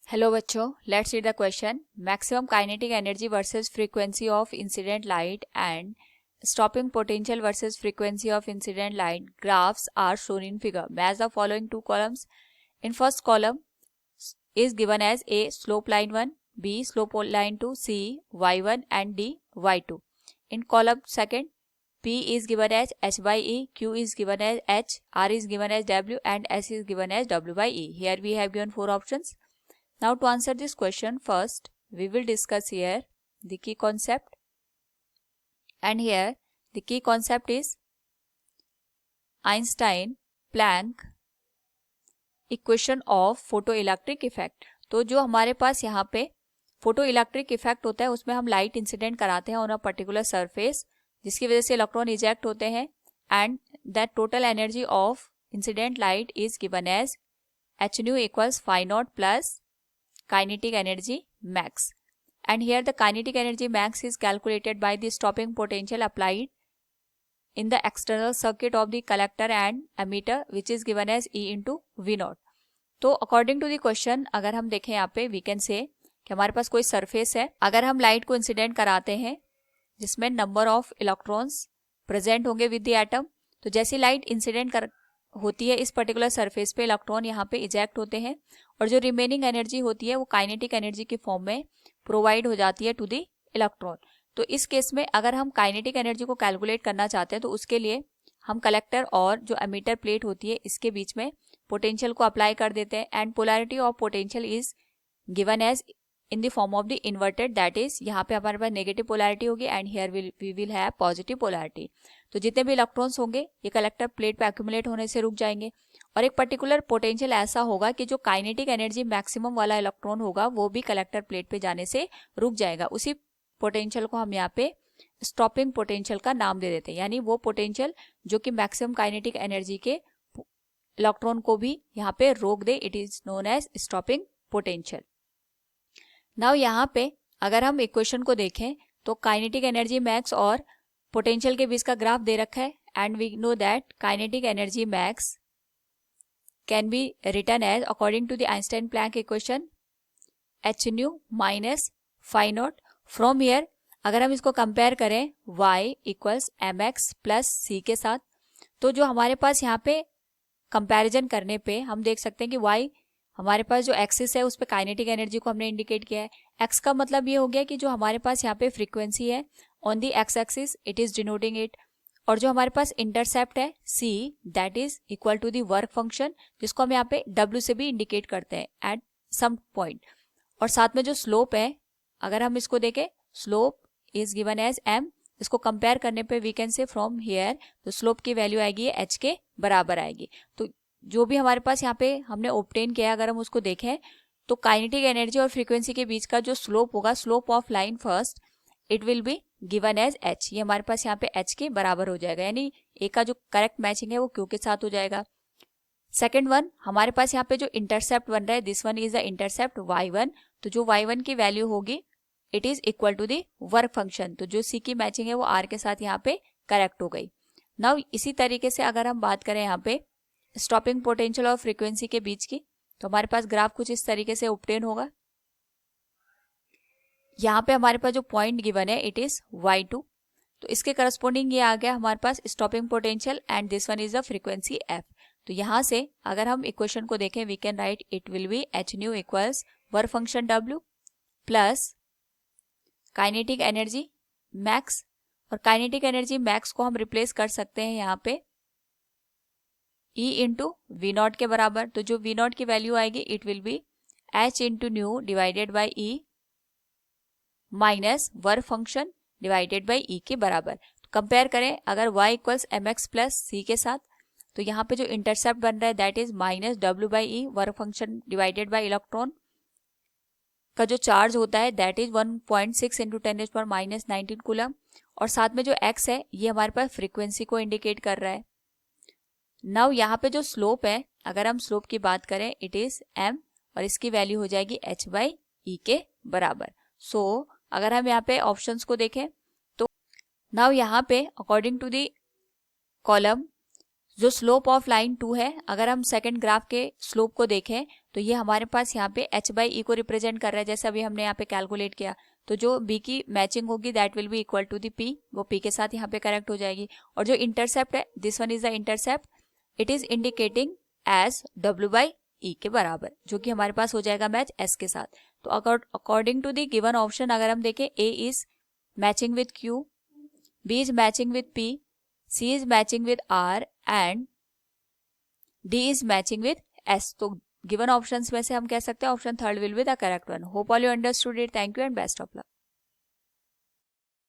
Hello बच्चों, let's read the question. Maximum kinetic energy versus frequency of incident light and stopping potential versus frequency of incident light graphs are shown in figure. Match the following two columns. In first column is given as A slope line 1, B slope line 2, C y1 and D y2. In column second, P is given as h by E, Q is given as h, R is given as W and S is given as W by E. Here we have given four options. Now to answer this question, first we will discuss here the key concept, and here the key concept is Einstein-Planck equation of photoelectric effect. तो जो हमारे पास यहाँ पे photoelectric effect होता है उसमें हम light incident कराते हैं ऑन अ पर्टिकुलर सरफेस, जिसकी वजह से इलेक्ट्रॉन इजेक्ट होते हैं, and that total energy of incident light is given as h nu equals phi naught plus kinetic energy max. And here the kinetic energy max is calculated by the stopping potential applied in the external circuit of the collector and emitter, which is given as E into V naught. तो according to the question, अगर हम देखें यहाँ पे we can say कि हमारे पास कोई surface है, अगर हम लाइट को इंसिडेंट कराते हैं जिसमें नंबर ऑफ इलेक्ट्रॉन्स प्रेजेंट होंगे विद द एटम, तो जैसी लाइट इंसिडेंट होती है इस पर्टिकुलर सरफेस पे इलेक्ट्रॉन यहाँ पे इजेक्ट होते हैं, और जो रिमेनिंग एनर्जी होती है वो काइनेटिक एनर्जी के फॉर्म में प्रोवाइड हो जाती है टू द इलेक्ट्रॉन. तो इस केस में अगर हम काइनेटिक एनर्जी को कैलकुलेट करना चाहते हैं तो उसके लिए हम कलेक्टर और जो एमिटर प्लेट होती है इसके बीच में पोटेंशियल को अप्लाई कर देते हैं, and polarity of potential is given as in the form of the inverted, that is यहाँ पे हमारे पास नेगेटिव पोलैरिटी होगी and here we will have positive polarity. तो जितने भी इलेक्ट्रॉन्स होंगे ये कलेक्टर प्लेट पे एक्यूमुलेट होने से रुक जाएंगे, और एक पर्टिकुलर पोटेंशियल ऐसा होगा कि जो काइनेटिक एनर्जी मैक्सिमम वाला इलेक्ट्रॉन होगा वो भी कलेक्टर प्लेट पे जाने से रुक जाएगा. उसी पोटेंशियल को हम यहाँ पे स्टॉपिंग पोटेंशियल का नाम दे देते हैं, यानी वो पोटेंशियल जो कि मैक्सिमम काइनेटिक एनर्जी के इलेक्ट्रॉन को भी यहाँ पे रोक दे, it is known as stopping potential. Now यहाँ पे अगर हम इक्वेशन को देखें तो काइनेटिक एनर्जी मैक्स और पोटेंशियल के बीच का ग्राफ दे रखा है, and we know that kinetic energy max can be written as according to the Einstein Planck equation h nu minus phi naught. From here अगर हम इसको कंपेयर करें y equals mx plus c के साथ, तो जो हमारे पास यहाँ पे कंपैरिजन करने पे हम देख सकते हैं कि y हमारे पास जो एक्सिस है उस पे काइनेटिक एनर्जी को हमने इंडिकेट किया है. x का मतलब ये हो गया कि जो हमारे पास यहाँ पे फ्रीक्वेंसी है on the x axis it is denoting it, और जो हमारे पास इंटरसेप्ट है c that is equal to the work function, जिसको हम यहाँ पे w से भी इंडिकेट करते हैं एट सम पॉइंट. और साथ में जो स्लोप है अगर हम इसको देखें slope is given as m, इसको कंपेयर करने पे we can say from here तो स्लोप की वैल्यू आएगी h के बराबर आएगी. तो जो भी हमारे पास यहाँ पे हमने ऑब्टेन किया अगर हम उसको देखें तो काइनेटिक एनर्जी और फ्रीक्वेंसी के बीच का जो स्लोप होगा, slope of line first, it will be given as h. ये हमारे पास यहाँ पे h के बराबर हो जाएगा, यानी a का जो करेक्ट मैचिंग है वो q के साथ हो जाएगा. सेकेंड वन हमारे पास यहाँ पे जो इंटरसेप्ट बन रहा है this one is the intercept y1, तो जो y1 की वैल्यू होगी it is equal to the work function, तो जो c की मैचिंग है वो r के साथ यहाँ पे करेक्ट हो गई. नाउ इसी तरीके से अगर हम बात करें यहाँ पे स्टॉपिंग पोटेंशियल और फ्रीक्वेंसी के बीच की, तो हमारे पास ग्राफ कुछ इस तरीके से ऑब्टेन होगा. यहाँ पे हमारे पास जो पॉइंट गिवन है इट इज y2, तो इसके करस्पॉन्डिंग ये आ गया हमारे पास stopping potential, and this one is the frequency f. तो यहाँ से अगर हम इक्वेशन को देखें we can write it will be h nu equals work function w plus kinetic energy max, और काइनेटिक एनर्जी मैक्स को हम रिप्लेस कर सकते हैं यहाँ पे E इंटू वी नॉट के बराबर. तो जो वी नॉट की वैल्यू आएगी it will be h into nu divided by E minus work function divided by E के बराबर. तो कंपेयर करें अगर y equals mx plus c के साथ, तो यहाँ पे जो इंटरसेप्ट बन रहा है that is minus w by E work function divided by electron का जो चार्ज होता है दैट इज 1.6 इंटू 10⁻⁻19 कूलम, और साथ में जो x है ये हमारे पास फ्रीक्वेंसी को इंडिकेट कर रहा है. नाउ यहाँ पे जो स्लोप है अगर हम स्लोप की बात करें इट इज m, और इसकी वैल्यू हो जाएगी h बाई ई के बराबर. सो अगर हम यहाँ पे ऑप्शंस को देखें तो नाउ यहाँ पे अकॉर्डिंग टू दी कॉलम जो स्लोप ऑफ लाइन 2 है, अगर हम सेकंड ग्राफ के स्लोप को देखें तो ये हमारे पास यहाँ पे h/e को रिप्रेजेंट कर रहा है, जैसे अभी हमने यहाँ पे कैलकुलेट किया। तो जो b की मैचिंग होगी that will be equal to the p, वो p के साथ यहाँ पे करेक्ट हो जाएगी। और जो इंटरसेप्ट है, this one is the intercept, it is indicating as w/e के बराबर, जो कि हमारे पास हो जाएगा मैच s के साथ। तो according to the given option अगर हम देखें, a is matching with q, b is matching with p, c is matching with r and d is matching with s। तो गिवन ऑप्शंस में से हम कह सकते हैं option third will be the correct one. Hope all you understood it. Thank you and best of luck.